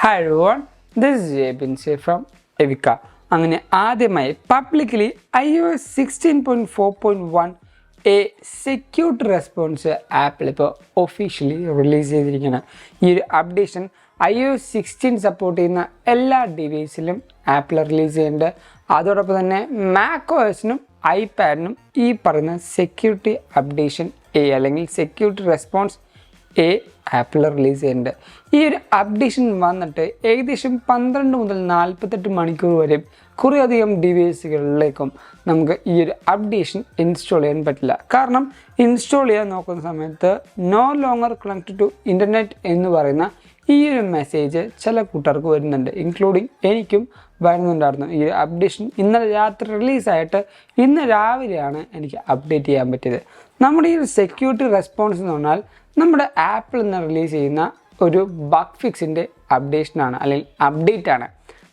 Hi everyone, this is Abin from Evika. അങ്ങനെ ആദ്യമായി publicly iOS 16.4.1 a secured response apple ഇപ്പോൾ officially release ചെയ്തിരിക്കുകയാണ്. ഈ ഒരു അപ്ഡേഷൻ iOS 16 സപ്പോർട്ട് ചെയ്യുന്ന എല്ലാ ഡിവൈസിലും ആപ്പിൾ റിലീസ് ചെയ്യുന്നുണ്ട്. അതോടൊപ്പം തന്നെ macOSനും ഐപാഡിനും ഈ പറയുന്ന സെക്യൂരിറ്റി അപ്ഡേഷൻ എ അല്ലെങ്കിൽ security response A apple release ചെയ്യുന്നുണ്ട്. ഈ ഒരു അപ്ഡേഷൻ വന്നിട്ട് ഏകദേശം 12 മുതൽ 48 മണിക്കൂർ വരെ കുറേയധികം ഡിവൈസുകളിലേക്കും നമുക്ക് ഈ ഒരു അപ്ഡേഷൻ ഇൻസ്റ്റാൾ ചെയ്യാൻ പറ്റില്ല. കാരണം ഇൻസ്റ്റാൾ ചെയ്യാൻ നോക്കുന്ന സമയത്ത് no longer connected to internet എന്ന് പറയുന്ന ഈ ഒരു മെസ്സേജ് ചില കൂട്ടർക്ക് വരുന്നുണ്ട്, ഇൻക്ലൂഡിങ് എനിക്കും വരുന്നുണ്ടായിരുന്നു. ഈ അപ്ഡേഷൻ ഇന്നലെ രാത്രി റിലീസായിട്ട് ഇന്ന് രാവിലെയാണ് എനിക്ക് അപ്ഡേറ്റ് ചെയ്യാൻ പറ്റിയത്. നമ്മുടെ ഈ ഒരു സെക്യൂരിറ്റി റെസ്പോൺസ് എന്ന് പറഞ്ഞാൽ നമ്മുടെ ആപ്പിൾ നിന്ന് റിലീസ് ചെയ്യുന്ന ഒരു ബഗ് ഫിക്സിൻ്റെ അപ്ഡേഷനാണ് അല്ലെങ്കിൽ അപ്ഡേറ്റ് ആണ്.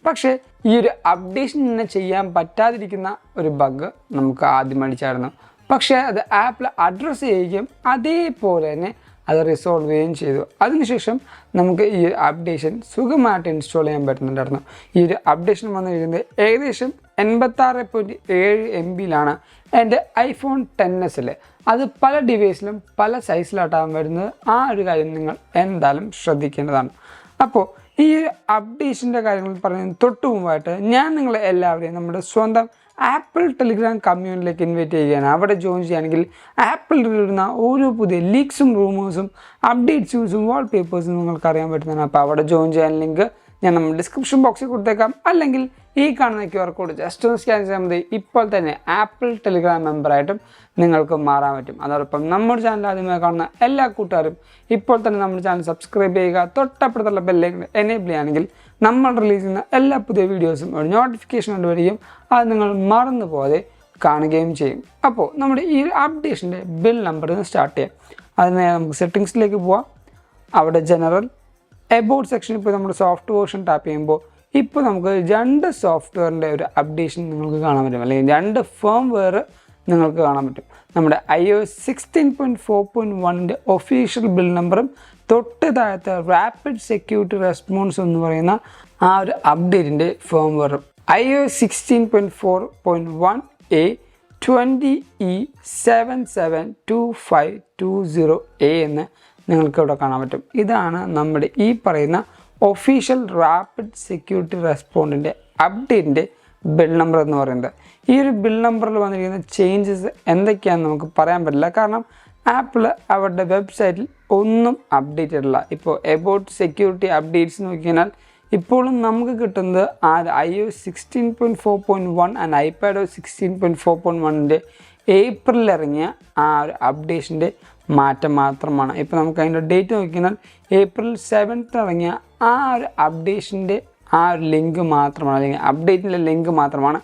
പക്ഷേ ഈ ഒരു അപ്ഡേഷൻ തന്നെ ചെയ്യാൻ പറ്റാതിരിക്കുന്ന ഒരു ബഗ് നമുക്ക് ആദ്യം അടിച്ചായിരുന്നു. പക്ഷേ അത് ആപ്പിൾ അഡ്രസ്സ് ചെയ്യുകയും അതേപോലെ തന്നെ അത് റിസോൾവ് ചെയ്യുകയും ചെയ്തു. അതിനുശേഷം നമുക്ക് ഈ ഒരു അപ്ഡേഷൻ സുഖമായിട്ട് ഇൻസ്റ്റാൾ ചെയ്യാൻ പറ്റുന്നുണ്ടായിരുന്നു. ഈ ഒരു അപ്ഡേഷൻ വന്നിരിക്കുന്നത് ഏകദേശം 86.7 MB എൻ്റെ iPhone XS. അത് പല ഡിവൈസിലും പല സൈസിലായിട്ടാണ് വരുന്നത്. ആ ഒരു കാര്യം നിങ്ങൾ എന്തായാലും ശ്രദ്ധിക്കേണ്ടതാണ്. അപ്പോൾ ഈ അപ്ഡേഷൻ്റെ കാര്യങ്ങൾ പറയുന്നതിന് തൊട്ട് മുമ്പായിട്ട് ഞാൻ നിങ്ങളെ എല്ലാവരെയും നമ്മുടെ സ്വന്തം ആപ്പിൾ ടെലിഗ്രാം കമ്മ്യൂണിറ്റിയിലേക്ക് ഇൻവൈറ്റ് ചെയ്യുകയാണ്. അവിടെ ജോയിൻ ചെയ്യുകയാണെങ്കിൽ ആപ്പിളിൽ വരുന്ന ഓരോ പുതിയ ലീക്സും റൂമേഴ്സും അപ്ഡേറ്റ്സും വാൾപേപ്പേഴ്സും നിങ്ങൾക്ക് അറിയാൻ പറ്റുന്നതാണ്. അപ്പോൾ അവിടെ ജോയിൻ ചെയ്യാൻ ലിങ്ക് ഞാൻ നമ്മുടെ ഡിസ്ക്രിപ്ഷൻ ബോക്സിൽ കൊടുത്തേക്കാം, അല്ലെങ്കിൽ ഈ കാണുന്ന QR കോഡ് ജസ്റ്റ് ഒന്ന് സ്കാൻ ചെയ്യാൻ മതി. ഇപ്പോൾ തന്നെ ആപ്പിൾ ടെലിഗ്രാം മെമ്പറായിട്ടും നിങ്ങൾക്ക് മാറാൻ പറ്റും. അതോടൊപ്പം നമ്മുടെ ചാനൽ ആദ്യമായി കാണുന്ന എല്ലാ കൂട്ടുകാരും ഇപ്പോൾ തന്നെ നമ്മുടെ ചാനൽ സബ്സ്ക്രൈബ് ചെയ്യുക. തൊട്ടപ്പുറത്തുള്ള ബെല്ലൈക്കൺ എനേബിൾ ചെയ്യുകയാണെങ്കിൽ നമ്മൾ റിലീസ് ചെയ്യുന്ന എല്ലാ പുതിയ വീഡിയോസും ഒരു നോട്ടിഫിക്കേഷൻ കൊണ്ടുവരികയും അത് നിങ്ങൾ മറന്നു പോകാതെ കാണുകയും ചെയ്യും. അപ്പോൾ നമ്മുടെ ഈ അപ്ഡേഷൻ്റെ ബിൽ നമ്പറിൽ നിന്ന് സ്റ്റാർട്ട് ചെയ്യാം. അതിന് നമുക്ക് സെറ്റിങ്സിലേക്ക് പോവാം. അവിടെ ജനറൽ എബൌട്ട് സെക്ഷനിൽ ഇപ്പോൾ നമ്മുടെ സോഫ്റ്റ് വേർഷൻ ടാപ്പ് ചെയ്യുമ്പോൾ ഇപ്പോൾ നമുക്ക് 2 സോഫ്റ്റ്വെയറിൻ്റെ ഒരു അപ്ഡേഷൻ നിങ്ങൾക്ക് കാണാൻ പറ്റും, അല്ലെങ്കിൽ 2 ഫേംവെയർ നിങ്ങൾക്ക് കാണാൻ പറ്റും. നമ്മുടെ iOS 16.4.1ൻ്റെ ഒഫീഷ്യൽ ബിൽ നമ്പറും തൊട്ട് താഴത്തെ റാപ്പിഡ് സെക്യൂരിറ്റി റെസ്പോൺസ് എന്ന് പറയുന്ന ആ ഒരു അപ്ഡേറ്റിൻ്റെ ഫേംവെയറും iOS 16.4.1 a 20E772520A എന്ന് നിങ്ങൾക്ക് ഇവിടെ കാണാൻ പറ്റും. ഇതാണ് നമ്മുടെ ഈ പറയുന്ന ഒഫീഷ്യൽ റാപ്പിഡ് സെക്യൂരിറ്റി റെസ്പോണ്ടിൻ്റെ അപ്ഡേറ്റിൻ്റെ ബിൽ നമ്പർ എന്ന് പറയുന്നത്. ഈ ഒരു ബിൽ നമ്പറിൽ വന്നിരിക്കുന്ന ചേഞ്ചസ് എന്തൊക്കെയാണെന്ന് നമുക്ക് പറയാൻ പറ്റില്ല, കാരണം ആപ്പിൾ അവരുടെ വെബ്സൈറ്റിൽ ഒന്നും അപ്ഡേറ്റ് ചെയ്തിട്ടില്ല. ഇപ്പോൾ എബൌട്ട് സെക്യൂരിറ്റി അപ്ഡേറ്റ്സ് നോക്കിക്കഴിഞ്ഞാൽ ഇപ്പോഴും നമുക്ക് കിട്ടുന്നത് ആ iOS 16.4.1 ആൻഡ് iPadOS 16.4.1ൻ്റെ ഏപ്രിലിൽ ഇറങ്ങിയ ആ ഒരു അപ്ഡേഷൻ്റെ മാറ്റം മാത്രമാണ്. ഇപ്പോൾ നമുക്ക് അതിൻ്റെ ഡേറ്റ് നോക്കിക്കഴിഞ്ഞാൽ April 7th ഇറങ്ങിയ ആ ഒരു അപ്ഡേഷൻ്റെ ആ ഒരു ലിങ്ക് മാത്രമാണ്, അല്ലെങ്കിൽ അപ്ഡേറ്റിൻ്റെ ലിങ്ക് മാത്രമാണ്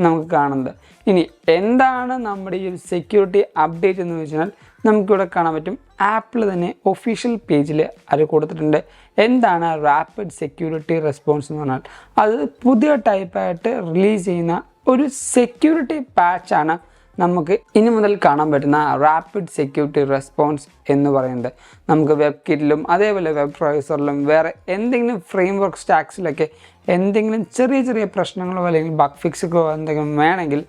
നമുക്ക് കാണുന്നത്. ഇനി എന്താണ് നമ്മുടെ ഈ ഒരു സെക്യൂരിറ്റി അപ്ഡേറ്റ് എന്ന് വെച്ചാൽ നമുക്കിവിടെ കാണാൻ പറ്റും. ആപ്പിൾ തന്നെ ഒഫീഷ്യൽ പേജിൽ അത് കൊടുത്തിട്ടുണ്ട്. എന്താണ് റാപ്പിഡ് സെക്യൂരിറ്റി റെസ്പോൺസ് എന്ന് പറഞ്ഞാൽ അത് പുതിയ ടൈപ്പായിട്ട് റിലീസ് ചെയ്യുന്ന ഒരു സെക്യൂരിറ്റി പാച്ചാണ് നമുക്ക് ഇനി മുതൽ കാണാൻ പറ്റുന്ന റാപ്പിഡ് സെക്യൂരിറ്റി റെസ്പോൺസ് എന്ന് പറയുന്നത്. നമുക്ക് വെബ് കിറ്റിലും അതേപോലെ വെബ് ബ്രൗസറിലും വേറെ എന്തെങ്കിലും ഫ്രെയിം വർക്ക് സ്റ്റാക്സിലൊക്കെ എന്തെങ്കിലും ചെറിയ പ്രശ്നങ്ങളോ അല്ലെങ്കിൽ ബഗ് ഫിക്സുകളോ എന്തെങ്കിലും വേണമെങ്കിൽ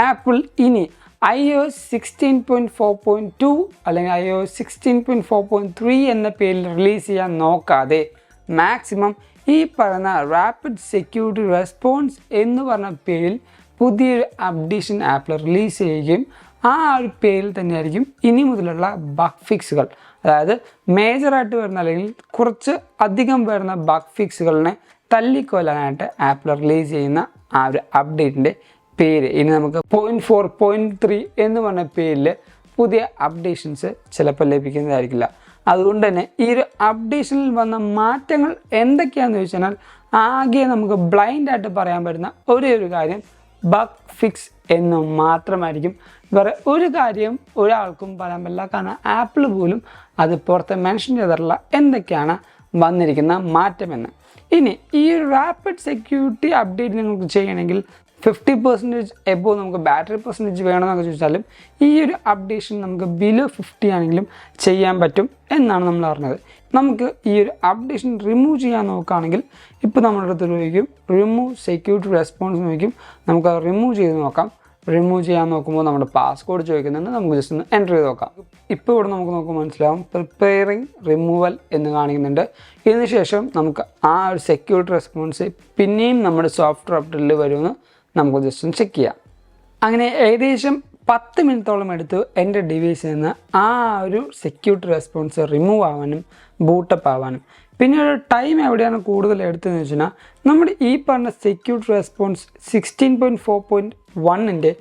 ആപ്പിൾ ഇനി iOS 16.4.2 അല്ലെങ്കിൽ iOS 16.4.3 എന്ന പേരിൽ റിലീസ് ചെയ്യാൻ നോക്കാതെ മാക്സിമം ഈ പറയുന്ന റാപ്പിഡ് സെക്യൂരിറ്റി റെസ്പോൺസ് എന്ന് പറഞ്ഞ പേരിൽ പുതിയൊരു അപ്ഡേഷൻ ആപ്പിൾ റിലീസ് ചെയ്യുകയും ആ ഒരു പേരിൽ തന്നെയായിരിക്കും ഇനി മുതലുള്ള ബഗ് ഫിക്സുകൾ, അതായത് മേജറായിട്ട് വരുന്ന അല്ലെങ്കിൽ കുറച്ച് അധികം വരുന്ന ബഗ് ഫിക്സുകളിനെ തല്ലിക്കൊല്ലാനായിട്ട് ആപ്പിൾ റിലീസ് ചെയ്യുന്ന ആ ഒരു അപ്ഡേറ്റിൻ്റെ പേര് ഇനി നമുക്ക് 0.4.3 എന്ന് പറഞ്ഞ പേരിൽ പുതിയ അപ്ഡേഷൻസ് ചിലപ്പോൾ ലഭിക്കുന്നതായിരിക്കില്ല. അതുകൊണ്ട് തന്നെ ഈ ഒരു അപ്ഡേഷനിൽ വന്ന മാറ്റങ്ങൾ എന്തൊക്കെയാണെന്ന് ചോദിച്ചാൽ ആകെ നമുക്ക് ബ്ലൈൻഡായിട്ട് പറയാൻ പറ്റുന്ന ഒരേ ഒരു കാര്യം ബഗ് ഫിക്സ് എന്ന് മാത്രമായിരിക്കും. വേറെ ഒരു കാര്യം ഒരാൾക്കും പറയാൻ പറ്റില്ല, കാരണം ആപ്പിൾ പോലും അത് പുറത്ത് മെൻഷൻ ചെയ്തിട്ടുള്ള എന്തൊക്കെയാണ് വന്നിരിക്കുന്ന മാറ്റമെന്ന്. ഇനി ഈ ഒരു റാപ്പിഡ് സെക്യൂരിറ്റി അപ്ഡേറ്റ് നിങ്ങൾക്ക് ചെയ്യണമെങ്കിൽ 50% എബോ നമുക്ക് ബാറ്ററി പെർസെൻറ്റേജ് വേണമെന്നൊക്കെ ചോദിച്ചാലും ഈ ഒരു അപ്ഡേഷൻ നമുക്ക് ബിലോ 50 ആണെങ്കിലും ചെയ്യാൻ പറ്റും എന്നാണ് നമ്മൾ അറിഞ്ഞത്. നമുക്ക് ഈ ഒരു അപ്ഡേഷൻ റിമൂവ് ചെയ്യാൻ നോക്കുകയാണെങ്കിൽ ഇപ്പോൾ നമ്മുടെ അടുത്ത് ചോദിക്കും റിമൂവ് സെക്യൂരിറ്റി റെസ്പോൺസ് നോക്കും, നമുക്ക് അത് റിമൂവ് ചെയ്ത് നോക്കാം. റിമൂവ് ചെയ്യാൻ നോക്കുമ്പോൾ നമ്മുടെ പാസ്വേഡ് ചോദിക്കുന്നുണ്ട്, നമുക്ക് ജസ്റ്റ് ഒന്ന് എൻ്റർ ചെയ്ത് നോക്കാം. ഇപ്പോൾ ഇവിടെ നമുക്ക് നോക്കുമ്പോൾ മനസ്സിലാവും പ്രിപ്പയറിങ് റിമൂവൽ എന്ന് കാണിക്കുന്നുണ്ട്. ഇതിന് ശേഷം നമുക്ക് ആ ഒരു സെക്യൂരിറ്റി റെസ്പോൺസ് പിന്നെയും നമ്മുടെ സോഫ്റ്റ്വെയർ അപ്ഡേറ്റിൽ വരുമെന്ന് നമുക്ക് ജസ്റ്റ് ഒന്ന് ചെക്ക് ചെയ്യാം. അങ്ങനെ ഏകദേശം 10 മിനിറ്റോളം എടുത്തു എൻ്റെ ഡിവൈസിൽ നിന്ന് ആ ഒരു സെക്യൂരിറ്റി റെസ്പോൺസ് റിമൂവ് ആവാനും ബൂട്ടപ്പ് ആവാനും. പിന്നെ ഒരു ടൈം എവിടെയാണ് കൂടുതൽ എടുത്തതെന്ന് വെച്ച് കഴിഞ്ഞാൽ നമ്മുടെ ഈ പറഞ്ഞ സെക്യൂരിറ്റി റെസ്പോൺസ് 16.4.1ൻ്റെ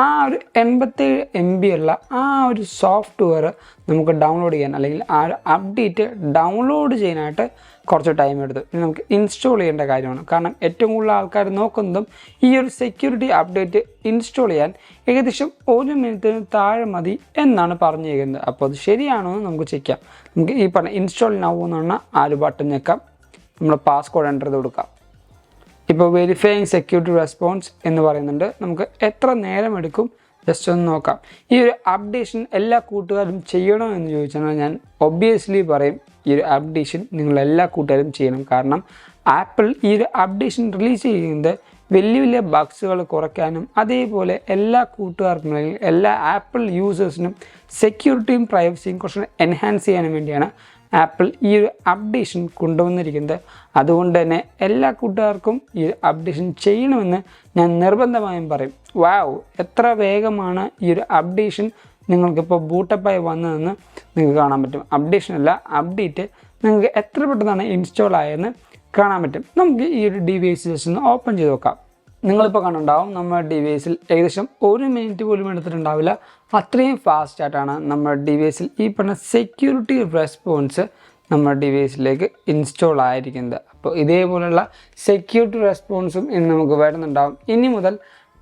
ആ ഒരു 87 MB ഉള്ള ആ ഒരു സോഫ്റ്റ്വെയർ നമുക്ക് ഡൗൺലോഡ് ചെയ്യാൻ അല്ലെങ്കിൽ ആ ഒരു അപ്ഡേറ്റ് ഡൗൺലോഡ് ചെയ്യാനായിട്ട് കുറച്ച് ടൈം എടുത്തു. ഇനി നമുക്ക് ഇൻസ്റ്റാൾ ചെയ്യേണ്ട കാര്യമാണ്. കാരണം ഏറ്റവും കൂടുതൽ ആൾക്കാർ നോക്കുന്നതും ഈ ഒരു സെക്യൂരിറ്റി അപ്ഡേറ്റ് ഇൻസ്റ്റാൾ ചെയ്യാൻ ഏകദേശം 1 മിനിറ്റിന് താഴെ മതി എന്നാണ് പറഞ്ഞിരിക്കുന്നത്. അപ്പോൾ അത് ശരിയാണോ എന്ന് നമുക്ക് ചെക്ക് ചെയ്യാം. നമുക്ക് ഈ പറഞ്ഞ ഇൻസ്റ്റാൾ നൗ എന്ന് പറഞ്ഞാൽ ആ ഒരു ബട്ടൺ ഞെക്കാം, നമ്മൾ പാസ്വേഡ് എൻ്റർ ചെയ്ത് കൊടുക്കാം. ഇപ്പോൾ വെരിഫൈയിങ് സെക്യൂരിറ്റി റെസ്പോൺസ് എന്ന് പറയുന്നുണ്ട്. നമുക്ക് എത്ര നേരം എടുക്കും ജസ്റ്റ് ഒന്ന് നോക്കാം. ഈ ഒരു അപ്ഡേഷൻ എല്ലാ കൂട്ടുകാരും ചെയ്യണോ എന്ന് ചോദിച്ചാൽ ഞാൻ ഒബ്വിയസ്ലി പറയും ഈ ഒരു അപ്ഡേഷൻ നിങ്ങൾ എല്ലാ കൂട്ടുകാരും ചെയ്യണം. കാരണം ആപ്പിൾ ഈ ഒരു അപ്ഡേഷൻ റിലീസ് ചെയ്യുന്നത് വലിയ വലിയ ബഗ്സുകൾ കുറയ്ക്കാനും അതേപോലെ എല്ലാ കൂട്ടുകാർക്കും അല്ലെങ്കിൽ എല്ലാ ആപ്പിൾ യൂസേഴ്സിനും സെക്യൂരിറ്റിയും പ്രൈവസിയും കുറച്ച് എൻഹാൻസ് ചെയ്യാനും വേണ്ടിയാണ് ആപ്പിൾ ഈ ഒരു അപ്ഡേഷൻ കൊണ്ടുവന്നിരിക്കുന്നത്. അതുകൊണ്ട് തന്നെ എല്ലാ കൂട്ടുകാർക്കും ഈ ഒരു അപ്ഡേഷൻ ചെയ്യണമെന്ന് ഞാൻ നിർബന്ധമായും പറയും. വാവ്, എത്ര വേഗമാണ് ഈ ഒരു അപ്ഡേഷൻ നിങ്ങൾക്കിപ്പോൾ ബൂട്ടപ്പായി വന്നതെന്ന് നിങ്ങൾക്ക് കാണാൻ പറ്റും. അപ്ഡേഷൻ അല്ല, അപ്ഡേറ്റ് നിങ്ങൾക്ക് എത്ര പെട്ടെന്നാണ് ഇൻസ്റ്റാൾ ആയതെന്ന് കാണാൻ പറ്റും. നമുക്ക് ഈ ഒരു ഡിവൈസ് ജസ്റ്റ് ഒന്ന് ഓപ്പൺ ചെയ്ത് നോക്കാം. നിങ്ങളിപ്പോൾ കണ്ടുണ്ടാവും നമ്മുടെ ഡിവൈസിൽ ഏകദേശം 1 മിനിറ്റ് പോലും എടുത്തിട്ടുണ്ടാവില്ല. അത്രയും ഫാസ്റ്റായിട്ടാണ് നമ്മുടെ ഡിവൈസിൽ ഈ പറഞ്ഞ സെക്യൂരിറ്റി റെസ്പോൺസ് നമ്മുടെ ഡിവൈസിലേക്ക് ഇൻസ്റ്റാൾ ആയിരിക്കുന്നത്. അപ്പോൾ ഇതേപോലുള്ള സെക്യൂരിറ്റി റെസ്പോൺസും ഇന്ന് നമുക്ക് വരുന്നുണ്ടാവും. ഇനി മുതൽ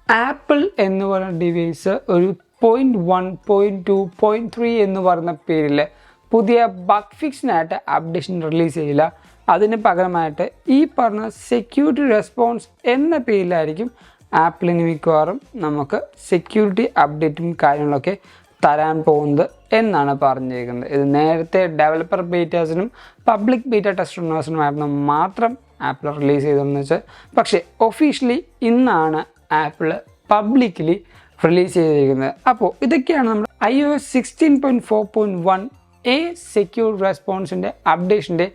ആപ്പിൾ എന്ന് പറയുന്ന ഡിവൈസ് ഒരു 0.1, 0.2, 0.3 എന്ന് പറയുന്ന പേരിൽ പുതിയ ബഗ് ഫിക്സിനായിട്ട് അപ്ഡേഷൻ റിലീസ് ചെയ്യില്ല. അതിന് പകരമായിട്ട് ഈ പറഞ്ഞ സെക്യൂരിറ്റി റെസ്പോൺസ് എന്ന പേരിലായിരിക്കും ആപ്പിളിന് മിക്കവാറും നമുക്ക് സെക്യൂരിറ്റി അപ്ഡേറ്റും കാര്യങ്ങളൊക്കെ തരാൻ പോകുന്നത് എന്നാണ് പറഞ്ഞിരിക്കുന്നത്. ഇത് നേരത്തെ ഡെവലപ്പർ ബീറ്റാസിനും പബ്ലിക് ബീറ്റ ടെസ്റ്റേഴ്സിനുമായിരുന്നു മാത്രം ആപ്പിൾ റിലീസ് ചെയ്തതെന്ന് വെച്ചാൽ, പക്ഷേ ഒഫീഷ്യലി ഇന്നാണ് ആപ്പിൾ പബ്ലിക്കലി റിലീസ് ചെയ്തിരിക്കുന്നത്. അപ്പോൾ ഇതൊക്കെയാണ് നമ്മുടെ iOS 16.4.1 സെക്യൂർ റെസ്പോൺസിൻ്റെ അപ്ഡേഷൻ്റെ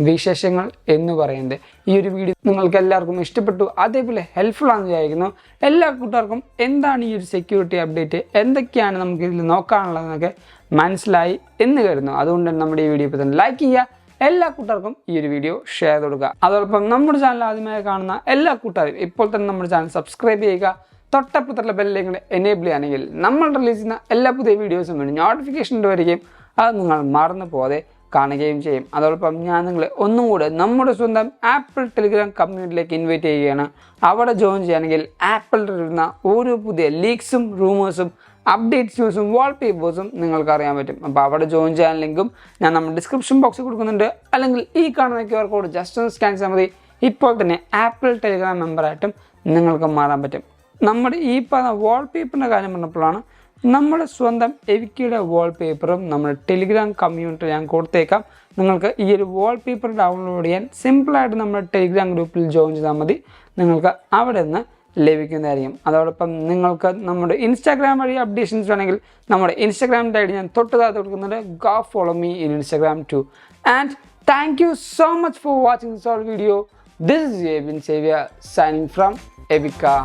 വിശേഷങ്ങൾ എന്ന് പറയുന്നത്. ഈ ഒരു വീഡിയോ നിങ്ങൾക്ക് എല്ലാവർക്കും ഇഷ്ടപ്പെട്ടു, അതേപോലെ ഹെൽപ്ഫുൾ ആണെന്ന് വിചാരിക്കുന്നു. എല്ലാ കൂട്ടുകാർക്കും എന്താണ് ഈ ഒരു സെക്യൂരിറ്റി അപ്ഡേറ്റ്, എന്തൊക്കെയാണ് നമുക്ക് ഇതിൽ നോക്കാനുള്ളതെന്നൊക്കെ മനസ്സിലായി എന്ന് കരുതുന്നു. അതുകൊണ്ട് തന്നെ നമ്മുടെ ഈ വീഡിയോ ഇപ്പോൾ തന്നെ ലൈക്ക് ചെയ്യുക, എല്ലാ കൂട്ടുകാർക്കും ഈ ഒരു വീഡിയോ ഷെയർ ചെയ്ത് കൊടുക്കുക. അതോടൊപ്പം നമ്മുടെ ചാനൽ ആദ്യമായി കാണുന്ന എല്ലാ കൂട്ടുകാരും ഇപ്പോൾ തന്നെ നമ്മുടെ ചാനൽ സബ്സ്ക്രൈബ് ചെയ്യുക. തൊട്ടപ്പുറത്തുള്ള ബെല്ലിലേക്ക് എനേബിൾ ചെയ്യുകയാണെങ്കിൽ നമ്മൾ റിലീസ് ചെയ്യുന്ന എല്ലാ പുതിയ വീഡിയോസും വേണ്ടി നോട്ടിഫിക്കേഷൻ വരികയും അത് നിങ്ങൾ മറന്നു പോകാതെ കാണുകയും ചെയ്യും. അതോടൊപ്പം ഞാൻ നിങ്ങളെ ഒന്നും കൂടെ നമ്മുടെ സ്വന്തം ആപ്പിൾ ടെലിഗ്രാം കമ്മ്യൂണിറ്റിയിലേക്ക് ഇൻവൈറ്റ് ചെയ്യുകയാണ്. അവിടെ ജോയിൻ ചെയ്യുകയാണെങ്കിൽ ആപ്പിളിൽ വരുന്ന ഓരോ പുതിയ ലീക്സും റൂമേഴ്സും അപ്ഡേറ്റ്സ് ന്യൂസും വാൾപേപ്പേഴ്സും നിങ്ങൾക്ക് അറിയാൻ പറ്റും. അപ്പോൾ അവിടെ ജോയിൻ ചെയ്യാൻ ലിങ്കും ഞാൻ നമ്മുടെ ഡിസ്ക്രിപ്ഷൻ ബോക്സിൽ കൊടുക്കുന്നുണ്ട്. അല്ലെങ്കിൽ ഈ കാണുന്ന QR കോഡ് ജസ്റ്റ് ഒന്ന് സ്കാൻ ചെയ്താൽ മതി. ഇപ്പോൾ തന്നെ ആപ്പിൾ ടെലിഗ്രാം മെമ്പറായിട്ടും നിങ്ങൾക്ക് മാറാൻ പറ്റും. നമ്മുടെ ഈ പറഞ്ഞ വാൾപേപ്പറിൻ്റെ കാര്യം പറഞ്ഞപ്പോഴാണ് നമ്മുടെ സ്വന്തം എവിക്കയുടെ വാൾപേപ്പറും നമ്മുടെ ടെലിഗ്രാം കമ്മ്യൂണിറ്റി ഞാൻ കൊടുത്തേക്കാം. നിങ്ങൾക്ക് ഈ ഒരു വാൾപേപ്പർ ഡൗൺലോഡ് ചെയ്യാൻ സിമ്പിളായിട്ട് നമ്മുടെ ടെലിഗ്രാം ഗ്രൂപ്പിൽ ജോയിൻ ചെയ്താൽ മതി. നിങ്ങൾക്ക് അവിടെ നിന്ന് ലഭിക്കുന്നതായിരിക്കും. അതോടൊപ്പം നിങ്ങൾക്ക് നമ്മുടെ ഇൻസ്റ്റാഗ്രാം വഴി അപ്ഡേഷൻസ് വേണമെങ്കിൽ നമ്മുടെ ഇൻസ്റ്റാഗ്രാമിൻ്റെ ഐഡി ഞാൻ തൊട്ടതായിട്ട് കൊടുക്കുന്നുണ്ട്. Go follow me in Instagram too. And thank you so much for watching this all video. This is Abin Xavier signing from Evika.